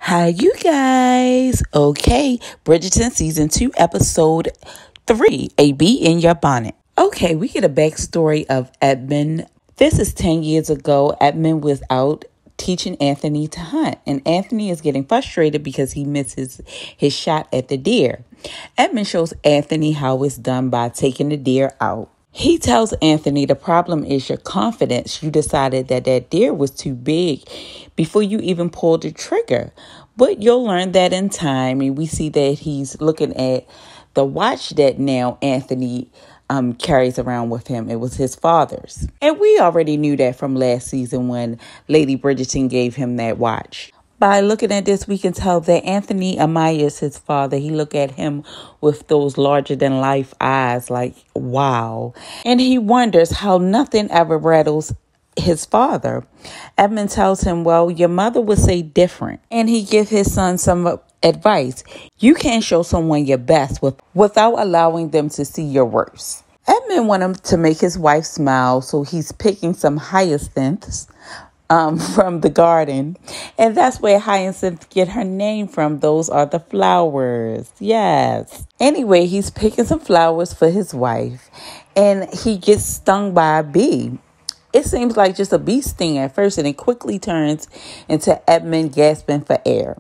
Hi, you guys. Okay, Bridgerton season 2, episode 3, A Bee in Your Bonnet. Okay, we get a backstory of Edmund. This is 10 years ago. Edmund was out teaching Anthony to hunt, and Anthony is getting frustrated because he misses his shot at the deer. Edmund shows Anthony how it's done by taking the deer out. He tells Anthony the problem is your confidence. You decided that deer was too big before you even pulled the trigger. But you'll learn that in time. And we see that he's looking at the watch that now Anthony carries around with him. It was his father's. And we already knew that from last season when Lady Bridgerton gave him that watch. By looking at this, we can tell that Anthony admires his father. He look at him with those larger-than-life eyes like, wow. And he wonders how nothing ever rattles his father. Edmund tells him, well, your mother would say different. And he gives his son some advice. You can't show someone your best without allowing them to see your worst. Edmund wanted him to make his wife smile, so he's picking some hyacinths from the garden. And that's where hyacinth get her name from. Those are the flowers. Yes. Anyway, he's picking some flowers for his wife, and he gets stung by a bee. It seems like just a bee sting at first, and it quickly turns into Edmund gasping for air.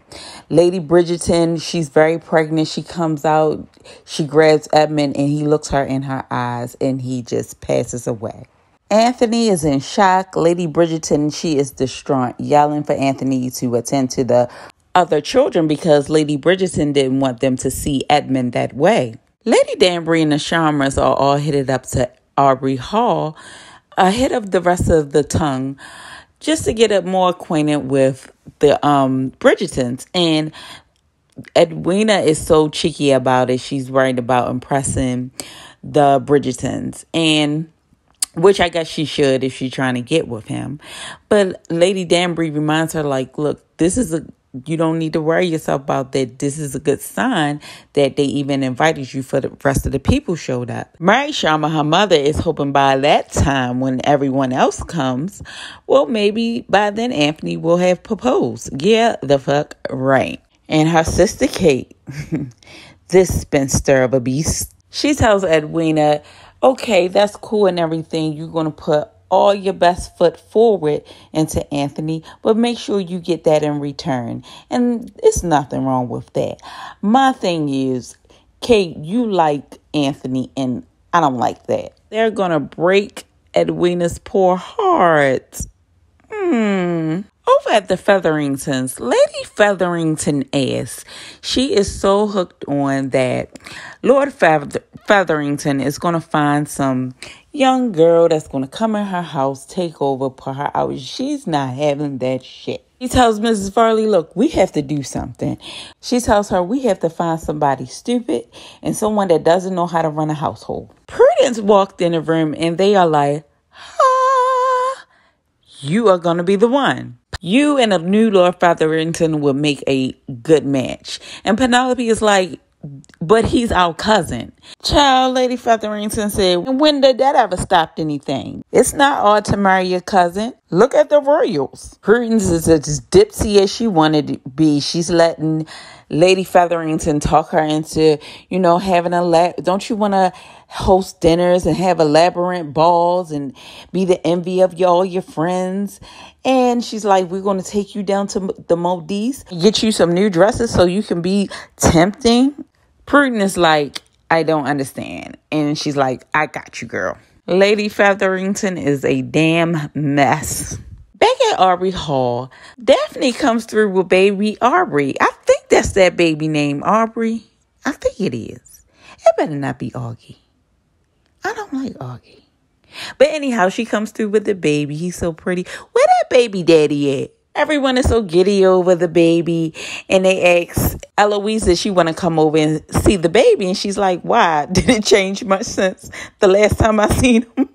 Lady Bridgerton, she's very pregnant. She comes out, she grabs Edmund, and he looks her in her eyes, and he just passes away. Anthony is in shock. Lady Bridgerton, she is distraught, yelling for Anthony to attend to the other children because Lady Bridgerton didn't want them to see Edmund that way. Lady Danbury and the Sharmers are all headed up to Aubrey Hall ahead of the rest of the tongue just to get more acquainted with the Bridgertons. And Edwina is so cheeky about it. She's worried about impressing the Bridgertons, and which I guess she should if she's trying to get with him. But Lady Danbury reminds her, like, look, you don't need to worry yourself about that. This is a good sign that they even invited you for the rest of the people showed up. Mary Sharma, her mother, is hoping by that time when everyone else comes, well, maybe by then Anthony will have proposed. Yeah, the fuck right. And her sister Kate, this spinster of a beast, she tells Edwina, okay, that's cool and everything. You're going to put all your best foot forward into Anthony, but make sure you get that in return. And it's nothing wrong with that. My thing is, Kate, you like Anthony, and I don't like that. They're going to break Edwina's poor heart. Over at the Featheringtons, Lady Featherington asks, she is so hooked on that Lord Featherington is going to find some young girl that's going to come in her house, take over, put her out. She's not having that shit. He tells Mrs. Farley, look, we have to do something. She tells her we have to find somebody stupid and someone that doesn't know how to run a household. Prudence walked in the room and they are like, you are going to be the one. You and a new Lord Featherington will make a good match. And Penelope is like, but he's our cousin. Child, Lady Featherington said, when did that ever stop anything? It's not odd to marry your cousin. Look at the royals. Prudence is as dipsy as she wanted to be. She's letting Lady Featherington talk her into, having don't you want to host dinners and have elaborate balls and be the envy of all your friends? And she's like, we're going to take you down to the Maldives, get you some new dresses so you can be tempting. Prudence is like, I don't understand. And she's like, I got you, girl. Lady Featherington is a damn mess. Back at Aubrey Hall, Daphne comes through with baby Aubrey. I think that's that baby name, Aubrey. I think it is. It better not be Augie. I don't like Augie. But anyhow, she comes through with the baby. He's so pretty. Where that baby daddy at? Everyone is so giddy over the baby. And they ask Eloise if she want to come over and see the baby. And she's like, why? Did it change much since the last time I seen him?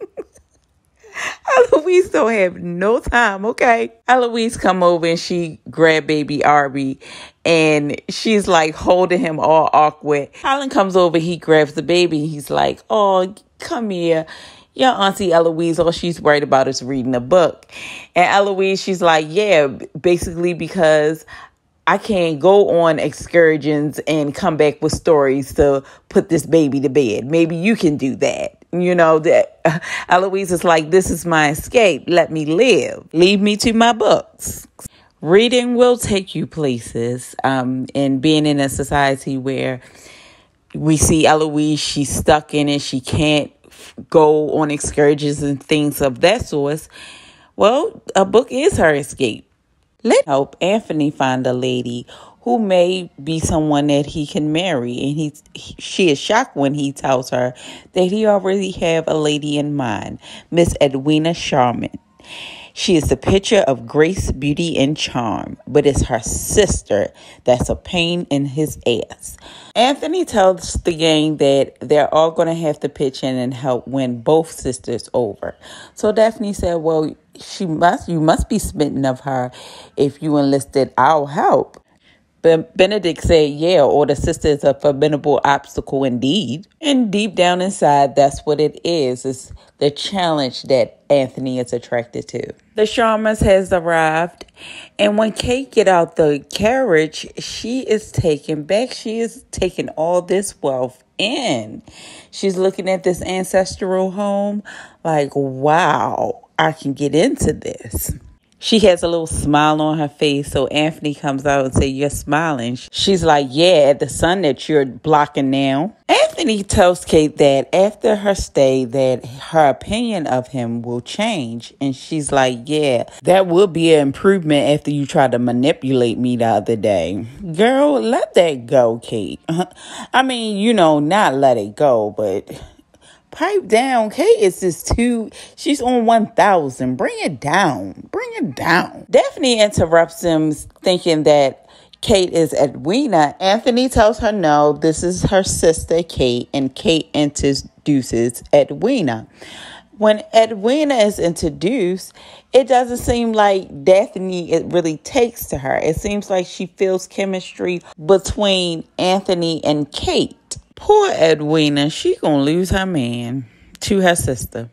Eloise don't have no time, okay? Eloise come over and she grab baby Aubrey. And she's like holding him all awkward. Colin comes over. He grabs the baby. He's like, oh, come here. Your Auntie Eloise, all she's worried about is reading a book. And Eloise, she's like, yeah, basically because I can't go on excursions and come back with stories to put this baby to bed. Maybe you can do that. You know, that Eloise is like, this is my escape. Let me live. Leave me to my books. Reading will take you places. And being in a society where we see Eloise, she's stuck in it. She can't go on excursions and things of that sort. Well, a book is her escape. Let's help Anthony find a lady who may be someone that he can marry. And she is shocked when he tells her that he already have a lady in mind, Miss Edwina Sharman. She is the picture of grace, beauty, and charm, but it's her sister that's a pain in his ass. Anthony tells the gang that they're all going to have to pitch in and help win both sisters over. So Daphne said, well, you must be smitten of her if you enlisted our help. But Benedict said, yeah, or the sister is a formidable obstacle indeed. And deep down inside, that's what it is. It's the challenge that Anthony is attracted to. The Sharmas has arrived. And when Kate get out the carriage, she is taken back. She is taking all this wealth in. She's looking at this ancestral home like, wow, I can get into this. She has a little smile on her face, so Anthony comes out and says, you're smiling. She's like, yeah, at the sun that you're blocking now. Anthony tells Kate that after her stay, that her opinion of him will change. And she's like, yeah, that will be an improvement after you tried to manipulate me the other day. Girl, let that go, Kate. I mean, not let it go, but pipe down. Kate is just she's on 1,000. Bring it down. Daphne interrupts him thinking that Kate is Edwina. Anthony tells her no, this is her sister Kate, and Kate introduces Edwina. When Edwina is introduced, it doesn't seem like Daphne it really takes to her. It seems like she feels chemistry between Anthony and Kate. Poor Edwina, she gonna lose her man to her sister.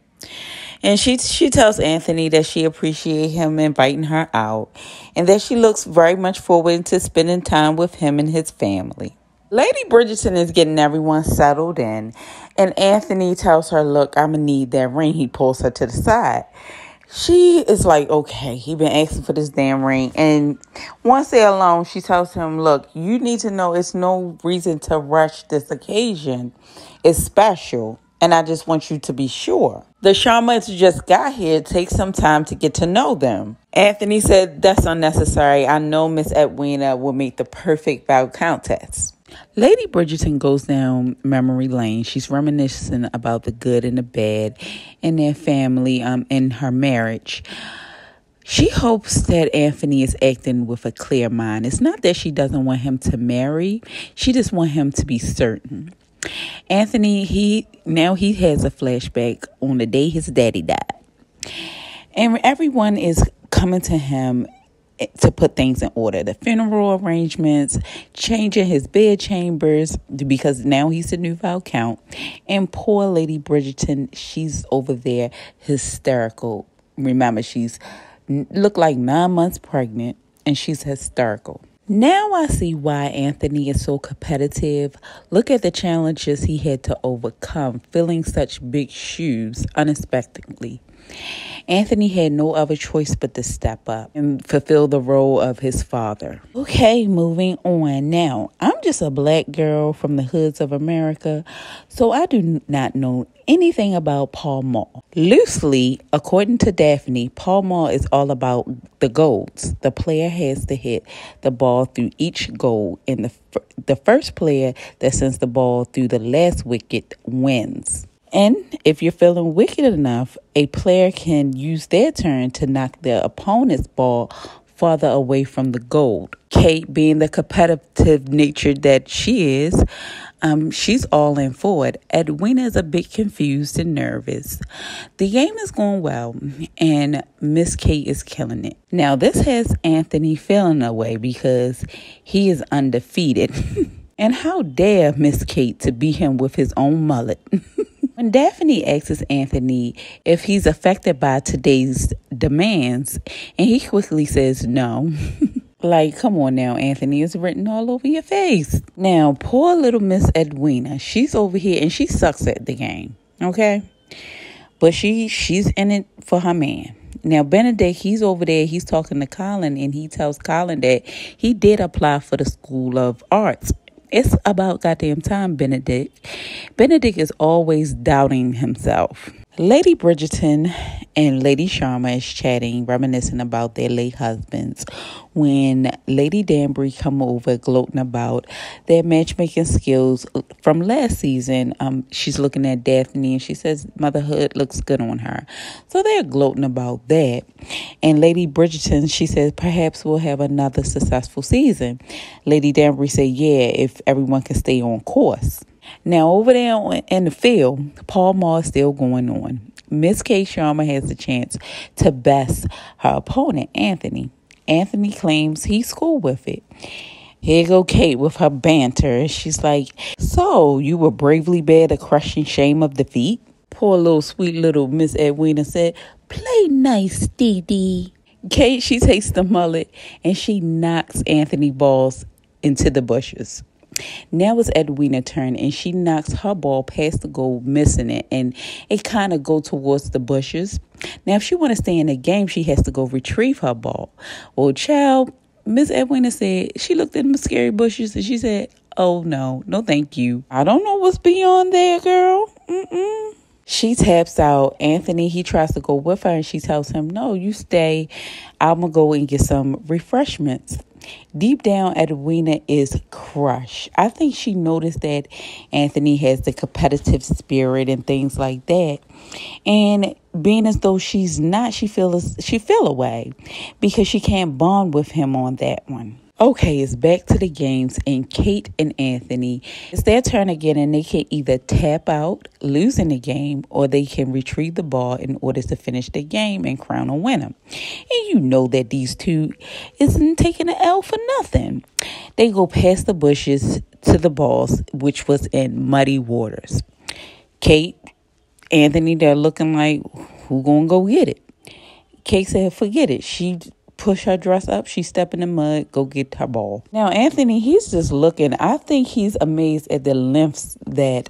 And she tells Anthony that she appreciates him inviting her out and that she looks very much forward to spending time with him and his family. Lady Bridgerton is getting everyone settled in, and Anthony tells her, look, I'm going to need that ring. He pulls her to the side. She is like, okay, he been asking for this damn ring. And once they're alone, she tells him, look, you need to know it's no reason to rush this occasion. It's special. And I just want you to be sure. The Sharmas just got here. Take some time to get to know them. Anthony said, that's unnecessary. I know Miss Edwina will make the perfect Viscountess. Lady Bridgerton goes down memory lane. She's reminiscing about the good and the bad in their family, in her marriage. She hopes that Anthony is acting with a clear mind. It's not that she doesn't want him to marry. She just wants him to be certain. Anthony, he has a flashback on the day his daddy died. And everyone is coming to him to put things in order. The funeral arrangements, changing his bed chambers because now he's the new Viscount. And poor Lady Bridgerton, she's over there hysterical. Remember, she's looked like 9 months pregnant and she's hysterical. Now I see why Anthony is so competitive. Look at the challenges he had to overcome, filling such big shoes unexpectedly. Anthony had no other choice but to step up and fulfill the role of his father. Okay, moving on. Now, I'm just a black girl from the hoods of America, so I do not know anything about Pall Mall. Loosely, according to Daphne, Pall Mall is all about the goals. The player has to hit the ball through each goal, and the first player that sends the ball through the last wicket wins. And if you're feeling wicked enough, a player can use their turn to knock their opponent's ball farther away from the goal. Kate, being the competitive nature that she is, she's all in for it. Edwina is a bit confused and nervous. The game is going well, and Miss Kate is killing it. Now, this has Anthony feeling away because he is undefeated. And how dare Miss Kate to beat him with his own mullet? When Daphne asks Anthony if he's affected by today's demands, and he quickly says no, Like, come on now, Anthony, it's written all over your face. Now, poor little Miss Edwina, she's over here and she sucks at the game, okay? But she's in it for her man. Now, Benedict, he's over there, he's talking to Colin, and he tells Colin that he did apply for the School of Arts. It's about goddamn time, Benedict. Benedict is always doubting himself. Lady Bridgerton and Lady Sharma is chatting, reminiscing about their late husbands, when Lady Danbury come over gloating about their matchmaking skills from last season. She's looking at Daphne and she says motherhood looks good on her. So they're gloating about that. And Lady Bridgerton, she says perhaps we'll have another successful season. Lady Danbury said, yeah, if everyone can stay on course. Now, over there in the field, Paul Mall is still going on. Miss K. Sharma has the chance to best her opponent, Anthony. Anthony claims he's cool with it. Here go Kate with her banter. She's like, so you will bravely bear the crushing shame of defeat? Poor little sweet little Miss Edwina said, play nice, Dee Dee. Kate, she takes the mullet and she knocks Anthony balls into the bushes. Now it's Edwina's turn, and she knocks her ball past the goal, missing it, and it kind of go towards the bushes. Now, if she want to stay in the game, she has to go retrieve her ball. Well, child, Miss Edwina said, she looked at them scary bushes, and she said, oh, no, thank you. I don't know what's beyond there, girl. She taps out. Anthony, he tries to go with her, and she tells him, no, you stay. I'm going to go and get some refreshments. Deep down, Edwina is crushed. I think she noticed that Anthony has the competitive spirit and things like that. And being as though she's not, she feel away because she can't bond with him on that one. Okay, it's back to the games, and Kate and Anthony, it's their turn again, and they can either tap out, losing the game, or they can retrieve the ball in order to finish the game and crown a winner. And you know that these two isn't taking an L for nothing. They go past the bushes to the balls, which was in muddy waters. Kate, Anthony, they're looking like, who gonna go get it? Kate said, forget it. She push her dress up, she step in the mud, go get her ball. Now, Anthony, he's just looking. I think he's amazed at the lengths that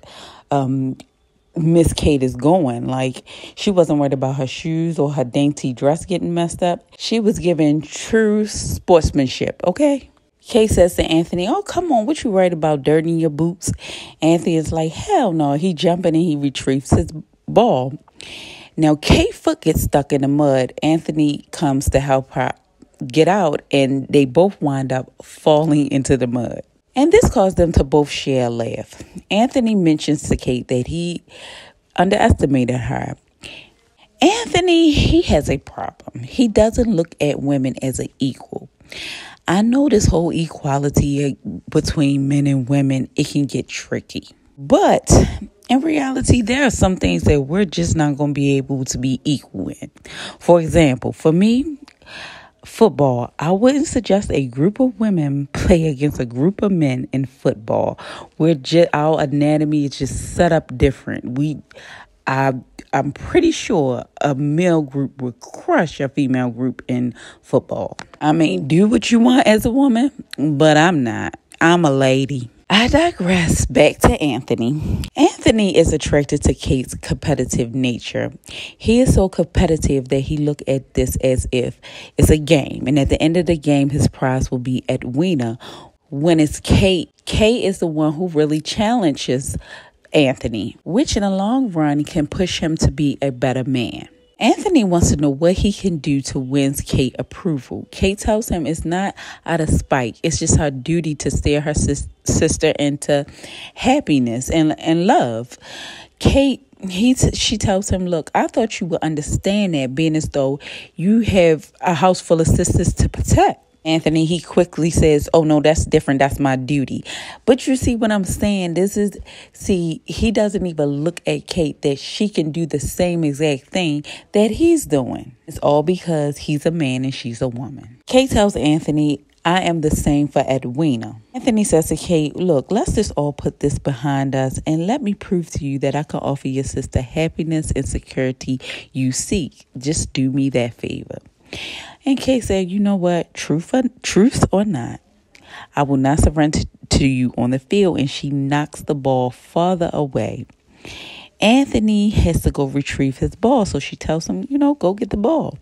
Miss Kate is going. Like, she wasn't worried about her shoes or her dainty dress getting messed up. She was giving true sportsmanship, okay? Kate says to Anthony, oh, come on, what you worried about, dirtying your boots? Anthony is like, hell no. He jumping and he retrieves his ball. Now, Kate's foot gets stuck in the mud. Anthony comes to help her get out, and they both wind up falling into the mud. And this caused them to both share a laugh. Anthony mentions to Kate that he underestimated her. Anthony, he has a problem. He doesn't look at women as an equal. I know this whole equality between men and women, it can get tricky. But in reality, there are some things that we're just not going to be able to be equal in. For example, for me, football, I wouldn't suggest a group of women play against a group of men in football. Our anatomy is just set up different. I'm pretty sure a male group would crush a female group in football. I mean, do what you want as a woman, but I'm not. I'm a lady. I digress. Back to Anthony. Anthony is attracted to Kate's competitive nature. He is so competitive that he look at this as if it's a game. And at the end of the game, his prize will be Edwina. When it's Kate, Kate is the one who really challenges Anthony, which in the long run can push him to be a better man. Anthony wants to know what he can do to win Kate approval. Kate tells him it's not out of spite. It's just her duty to steer her sister into happiness and love. Kate, she tells him, look, I thought you would understand that, being as though you have a house full of sisters to protect. Anthony, he quickly says, oh, no, that's different. That's my duty. But you see what I'm saying? He doesn't even look at Kate that she can do the same exact thing that he's doing. It's all because he's a man and she's a woman. Kate tells Anthony, I am the same for Edwina. Anthony says to Kate, look, let's just all put this behind us and let me prove to you that I can offer your sister happiness and security you seek. Just do me that favor. And Kay said, you know what, truth or not, I will not surrender to you on the field. And she knocks the ball farther away. Anthony has to go retrieve his ball. So she tells him, go get the ball.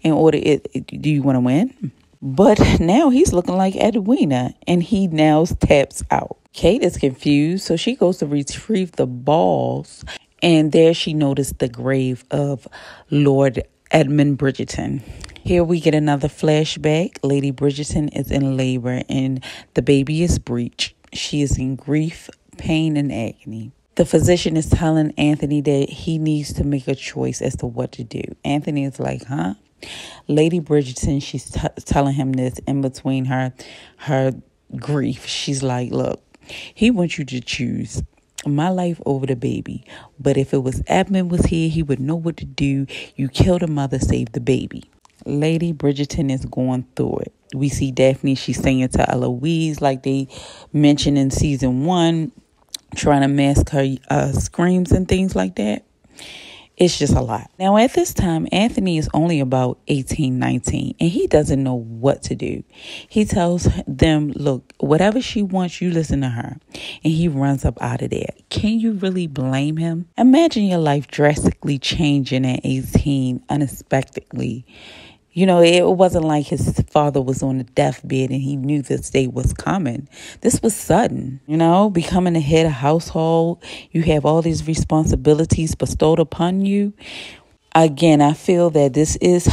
In order, do you want to win? But now he's looking like Edwina, and he now taps out. Kate is confused, so she goes to retrieve the balls. And there she noticed the grave of Lord Edmund Bridgerton. Here we get another flashback. Lady Bridgerton is in labor and the baby is breech. She is in grief, pain, and agony. The physician is telling Anthony that he needs to make a choice as to what to do. Anthony is like, huh? Lady Bridgerton, she's telling him this in between her grief. She's like, look, he wants you to choose my life over the baby. But if it was Edmund was here, he would know what to do. You kill the mother, save the baby. Lady Bridgerton is going through it. We see Daphne, she's singing to Eloise like they mentioned in season 1, trying to mask her screams and things like that. It's just a lot. Now, at this time, Anthony is only about 18, 19, and he doesn't know what to do. He tells them, look, whatever she wants, you listen to her. And he runs up out of there. Can you really blame him? Imagine your life drastically changing at 18 unexpectedly. It wasn't like his father was on the deathbed and he knew this day was coming. This was sudden, becoming the head of household. You have all these responsibilities bestowed upon you. Again, I feel that this is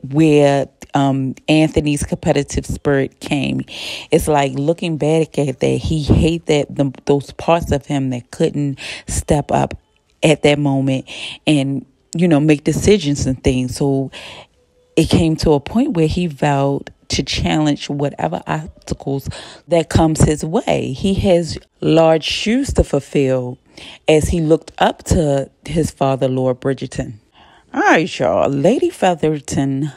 where Anthony's competitive spirit came. It's like looking back at that, he hated those parts of him that couldn't step up at that moment and, make decisions and things. So it came to a point where he vowed to challenge whatever obstacles that comes his way. He has large shoes to fulfill as he looked up to his father, Lord Bridgerton. All right, y'all. Lady Featherington,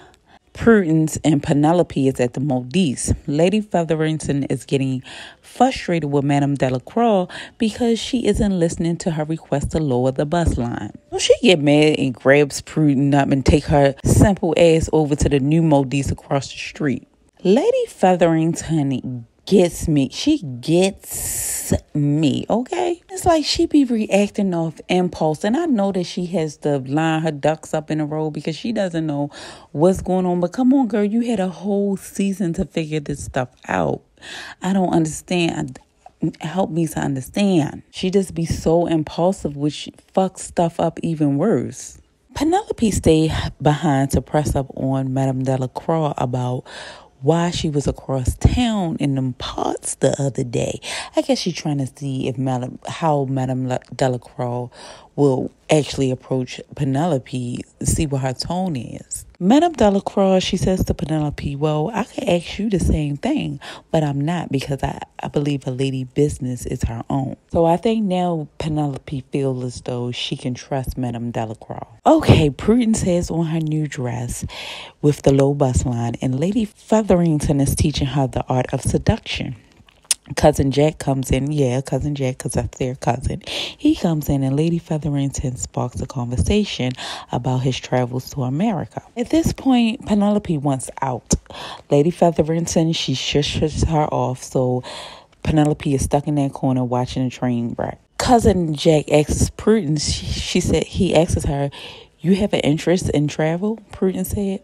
Prudence, and Penelope is at the Maldives. Lady Featherington is getting frustrated with Madame Delacroix because she isn't listening to her request to lower the bus line. So she get mad and grabs Prudence up and take her simple ass over to the new Maldives across the street. Lady Featherington gets me. She gets me, okay? It's like she be reacting off impulse. And I know that she has to line her ducks up in a row because she doesn't know what's going on. But come on, girl, you had a whole season to figure this stuff out. I don't understand. Help me to understand. She just be so impulsive, which fucks stuff up even worse. Penelope stayed behind to press up on Madame Delacroix about why she was across town in them parts the other day. I guess she's trying to see if how Madame Delacroix will actually approach Penelope, see what her tone is. Madame Delacroix, she says to Penelope, well, I could ask you the same thing, but I'm not because I believe a lady business is her own. So I think now Penelope feels as though she can trust Madame Delacroix. Okay, Prudence has on her new dress with the low bust line, and Lady Featherington is teaching her the art of seduction. Cousin Jack comes in. Yeah, Cousin Jack, because that's their cousin. He comes in and Lady Featherington sparks a conversation about his travels to America. At this point, Penelope wants out. Lady Featherington, she shushes her off, so Penelope is stuck in that corner watching a train wreck. Cousin Jack asks Prudence, he asks her, you have an interest in travel? Prudence said,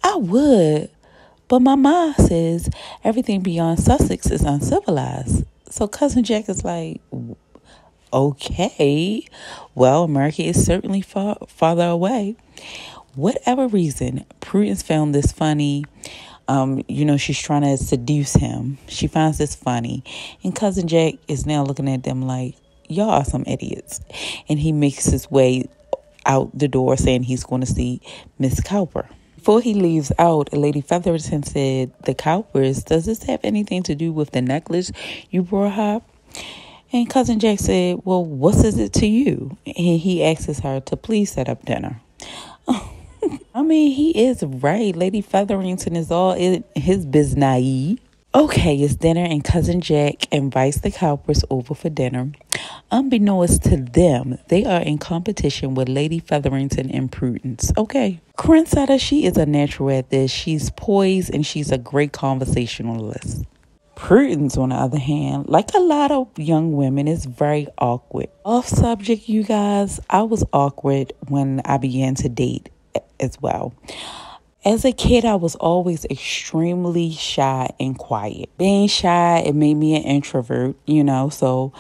I would. But my mom says everything beyond Sussex is uncivilized. So Cousin Jack is like, okay, well, America is certainly farther away. Whatever reason, Prudence found this funny. She's trying to seduce him. She finds this funny. And Cousin Jack is now looking at them like, y'all are some idiots. And he makes his way out the door saying he's going to see Miss Cowper. Before he leaves out, Lady Featherington said, the Cowpers, does this have anything to do with the necklace you brought her? And Cousin Jack said, well, what is it to you? And he asks her to please set up dinner. I mean, he is right. Lady Featherington is all in his business. Okay, it's dinner and Cousin Jack invites the Cowpers over for dinner. unbeknownst to them, they are in competition with Lady Featherington and Prudence. Okay. Crinsetta, she is a natural at this. She's poised and she's a great conversationalist. Prudence, on the other hand, like a lot of young women, is very awkward. Off subject, you guys, I was awkward when I began to date as well. As a kid, I was always extremely shy and quiet. Being shy, it made me an introvert, so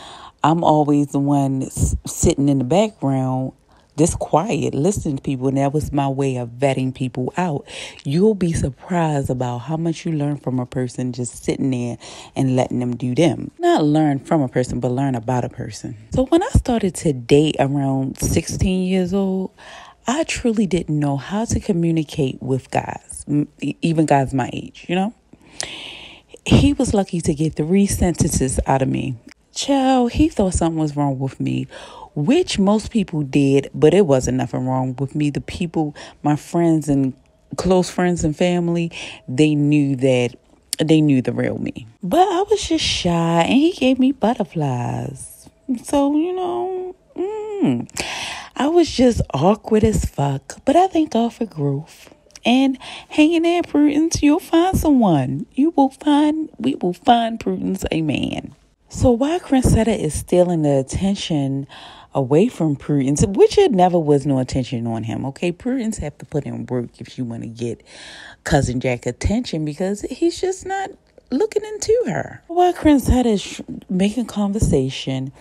I'm always the one sitting in the background, just quiet, listening to people, and that was my way of vetting people out. You'll be surprised about how much you learn from a person just sitting there and letting them do them. Not learn from a person, but learn about a person. So when I started to date around 16 years old, I truly didn't know how to communicate with guys, even guys my age, He was lucky to get 3 sentences out of me. Child, he thought something was wrong with me, which most people did, but it wasn't nothing wrong with me. The people, my friends and close friends and family, they knew the real me. But I was just shy, and he gave me butterflies. So, I was just awkward as fuck. But I thank God for growth. And hanging at Prudence, you'll find someone. We will find Prudence a man. So while Crinsetta is stealing the attention away from Prudence, which it never was no attention on him, okay? Prudence have to put in work if you want to get Cousin Jack attention because he's just not looking into her. While Crinsetta is making conversation,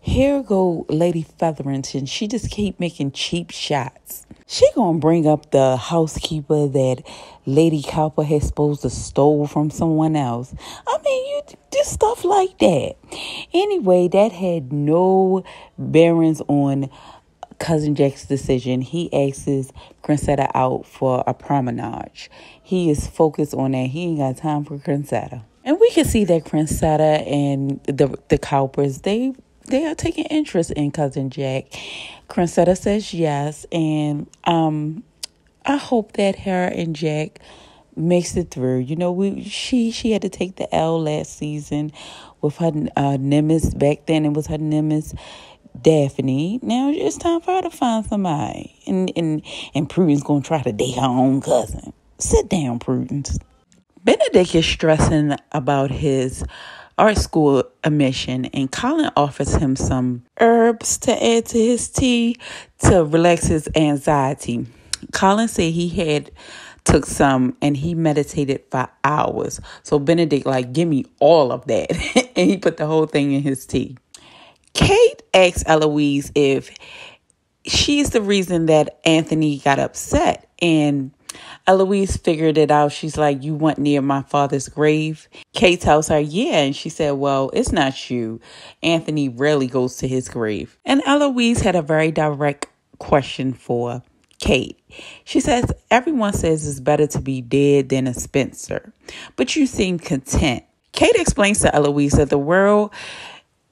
here go Lady Featherington. She just keep making cheap shots. She gonna bring up the housekeeper that Lady Cowper has supposed to stole from someone else. I mean, you just stuff like that. Anyway, that had no bearings on Cousin Jack's decision. He asks Crinsetta out for a promenade. He is focused on that. He ain't got time for Crinsetta. And we can see that Crinsetta and the Cowpers, they are taking interest in Cousin Jack. Crinsetta says yes, and I hope that her and Jack makes it through. She had to take the L last season with her nemesis. Back then, it was her nemesis, Daphne. Now it's time for her to find somebody, and Prudence gonna try to date her own cousin. Sit down, Prudence. Benedict is stressing about his art school admission, and Colin offers him some herbs to add to his tea to relax his anxiety. Colin said he had took some and he meditated for hours. So Benedict give me all of that. And he put the whole thing in his tea. Kate asks Eloise if she's the reason that Anthony got upset, and Eloise figured it out. She's like, you went near my father's grave? Kate tells her, yeah. And she said, well, it's not you. Anthony rarely goes to his grave. And Eloise had a very direct question for Kate. She says, everyone says it's better to be dead than a spinster, but you seem content. Kate explains to Eloise that the world,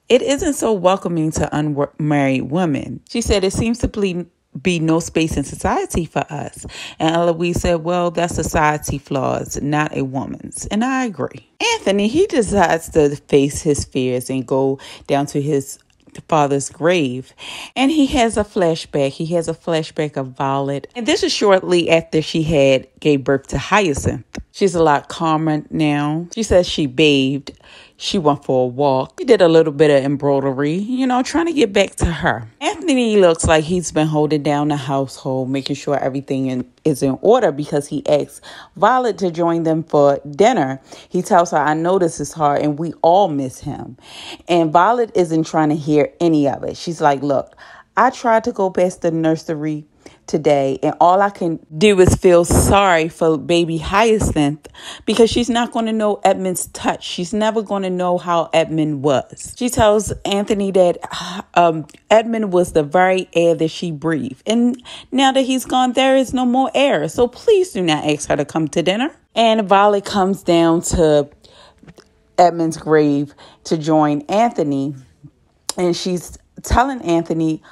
it isn't so welcoming to unmarried women. She said, it seems to be no space in society for us. And Eloise said, well, that's society flaws, not a woman's. And I agree. Anthony, he decides to face his fears and go down to his father's grave. And he has a flashback. He has a flashback of Violet. And this is shortly after she gave birth to Hyacinth. She's a lot calmer now. She says she bathed. She went for a walk. She did a little bit of embroidery, trying to get back to her. Anthony looks like he's been holding down the household, making sure everything is in order because he asks Violet to join them for dinner. He tells her, I know this is hard and we all miss him. And Violet isn't trying to hear any of it. She's like, look, I tried to go past the nursery today, and all I can do is feel sorry for baby Hyacinth because she's not going to know Edmund's touch. She's never going to know how Edmund was. She tells Anthony that Edmund was the very air that she breathed. And now that he's gone, there is no more air. So please do not ask her to come to dinner. And Violet comes down to Edmund's grave to join Anthony. And she's telling Anthony,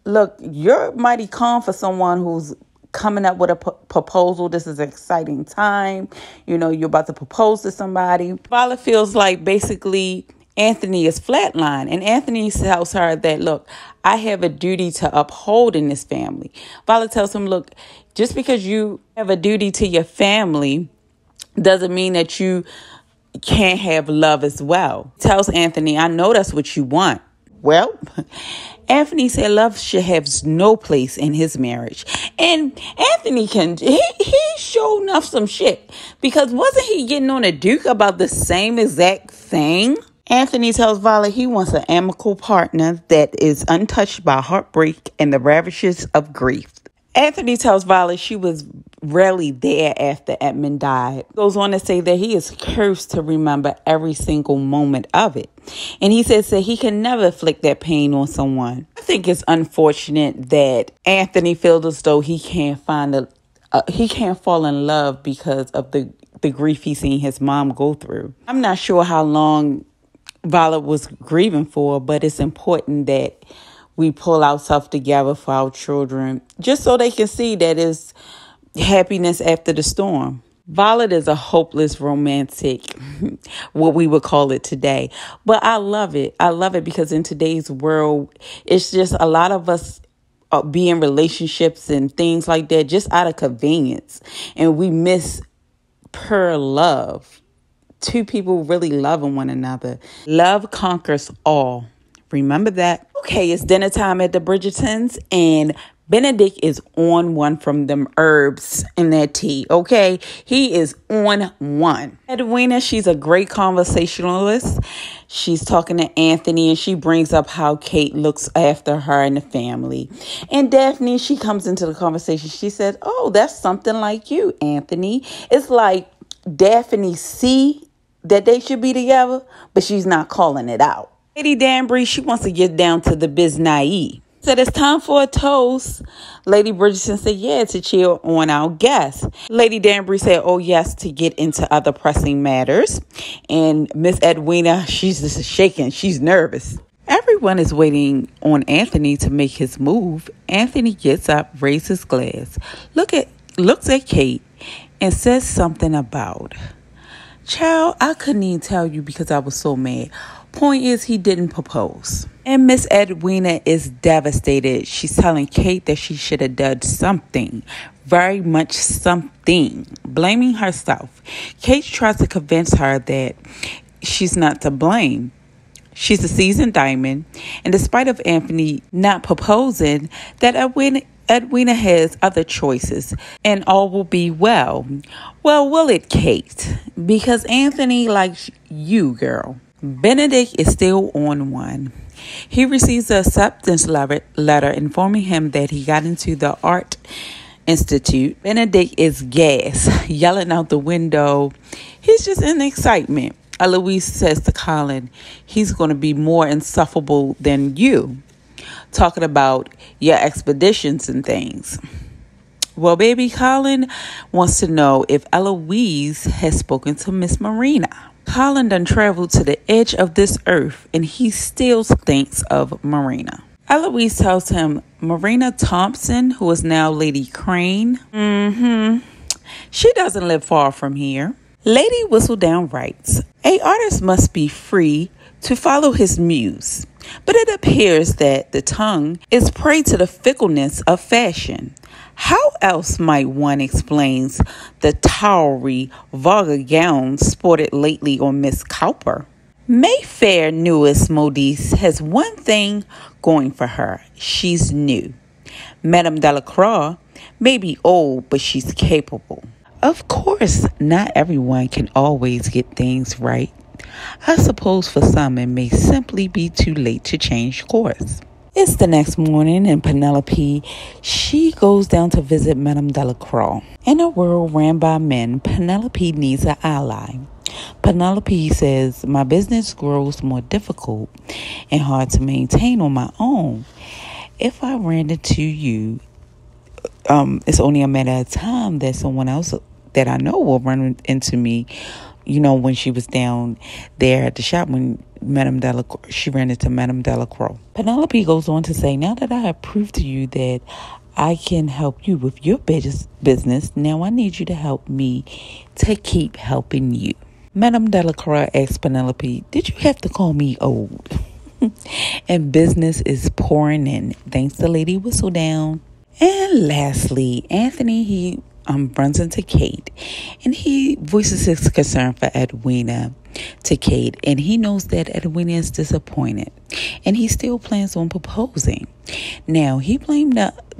look, you're mighty calm for someone who's coming up with a proposal. This is an exciting time. You're about to propose to somebody. Violet feels like basically Anthony is flatline, and Anthony tells her that, look, I have a duty to uphold in this family. Violet tells him, look, just because you have a duty to your family doesn't mean that you can't have love as well. Tells Anthony, I know that's what you want. Well, Anthony said love should have no place in his marriage. And Anthony he showed enough some shit, because wasn't he getting on a Duke about the same exact thing? Anthony tells Violet he wants an amicable partner that is untouched by heartbreak and the ravages of grief. Anthony tells Violet she was rarely there after Edmund died. Goes on to say that he is cursed to remember every single moment of it. And he says that he can never inflict that pain on someone. I think it's unfortunate that Anthony feels as though he can't he can't fall in love because of the grief he's seen his mom go through. I'm not sure how long Violet was grieving for, but it's important that we pull ourselves together for our children, just so they can see that it's happiness after the storm. Violet is a hopeless romantic, what we would call it today. But I love it. I love it because in today's world, it's just a lot of us be in relationships and things like that just out of convenience. And we miss pure love. Two people really loving one another. Love conquers all. Remember that. Okay, it's dinner time at the Bridgertons, and Benedict is on one from them herbs in that tea, okay? He is on one. Edwina, she's a great conversationalist. She's talking to Anthony, and she brings up how Kate looks after her and the family. And Daphne, she comes into the conversation. She says, oh, that's something like you, Anthony. It's like Daphne see that they should be together, but she's not calling it out. Lady Danbury, she wants to get down to the biz-naive. Said it's time for a toast. Lady Bridgerton said, yeah, to cheer on our guests. Lady Danbury said, oh, yes, to get into other pressing matters. And Miss Edwina, she's just shaking. She's nervous. Everyone is waiting on Anthony to make his move. Anthony gets up, raises his glass, looks at Kate, and says something about, child, I couldn't even tell you because I was so mad. Point is, he didn't propose. And Miss Edwina is devastated. She's telling Kate that she should have done something. Very much something. Blaming herself. Kate tries to convince her that she's not to blame. She's a seasoned diamond. And despite of Anthony not proposing, that Edwina has other choices, and all will be well. Well, will it, Kate? Because Anthony likes you, girl. Benedict is still on one. He receives an acceptance letter informing him that he got into the Art Institute. Benedict is gassed, yelling out the window. He's just in excitement. Eloise says to Colin, he's going to be more insufferable than you. Talking about your expeditions and things. Well, baby, Colin wants to know if Eloise has spoken to Miss Marina. Colin done traveled to the edge of this earth, and he still thinks of Marina. Eloise tells him Marina Thompson, who is now Lady Crane. She doesn't live far from here. Lady Whistledown writes, a artist must be free to follow his muse, but it appears that the tongue is prey to the fickleness of fashion. How else might one explain the tawdry, vulgar gown sported lately on Miss Cowper? Mayfair newest modiste has one thing going for her. She's new. Madame Delacroix may be old, but she's capable. Of course, not everyone can always get things right. I suppose for some it may simply be too late to change course. It's the next morning, and Penelope, she goes down to visit Madame Delacroix. In a world ran by men, Penelope needs an ally. Penelope says, my business grows more difficult and hard to maintain on my own. If I ran into you, it's only a matter of time that someone else that I know will run into me. You know, when she was down there at the shop, when she ran into Madame Delacroix. Penelope goes on to say, now that I have proved to you that I can help you with your business, now I need you to help me to keep helping you. Madame Delacroix asked Penelope, "Did you have to call me old?" And business is pouring in, thanks to Lady Whistledown. And lastly, Anthony, he runs into Kate, and he voices his concern for Edwina to Kate, and he knows that Edwina is disappointed, and he still plans on proposing. Now, he blamed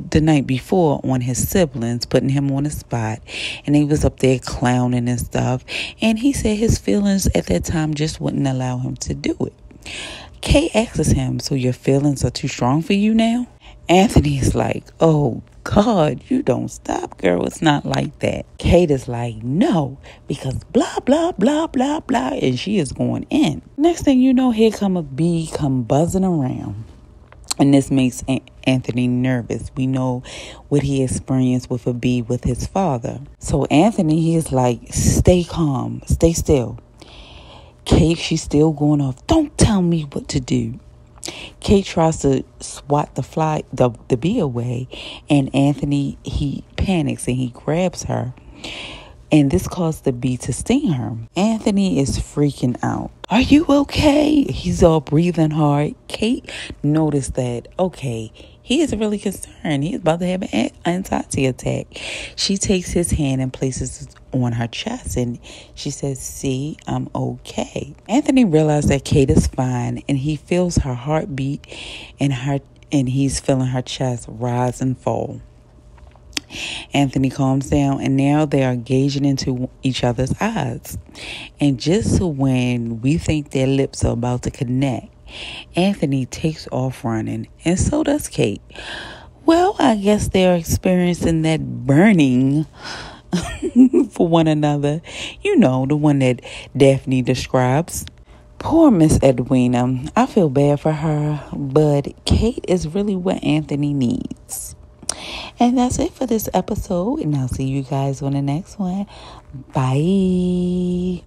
the night before on his siblings, putting him on the spot, and he was up there clowning and stuff, and he said his feelings at that time just wouldn't allow him to do it. Kate asks him, "So your feelings are too strong for you now?" Anthony is like, "Oh God, you don't stop, girl. It's not like that." Kate is like, "No, because blah, blah, blah, blah, blah." And she is going in. Next thing you know, here come a bee come buzzing around. And this makes Anthony nervous. We know what he experienced with a bee with his father. So Anthony, he is like, "Stay calm, stay still." Kate, she's still going off. "Don't tell me what to do." Kate tries to swat the bee away, and Anthony, he panics and he grabs her, and this caused the bee to sting her. Anthony is freaking out. "Are you okay?" He's all breathing hard. Kate noticed that, okay, he is really concerned. He's about to have an anxiety attack. She takes his hand and places it on her chest, and she says, "See, I'm okay." Anthony realized that Kate is fine, and he feels her heartbeat, and he's feeling her chest rise and fall. Anthony calms down, and now they are gazing into each other's eyes. And just when we think their lips are about to connect, Anthony takes off running, and so does Kate. Well, I guess they're experiencing that burning for one another. You know, the one that Daphne describes. Poor Miss Edwina. I feel bad for her, but Kate is really what Anthony needs. And that's it for this episode, and I'll see you guys on the next one. Bye.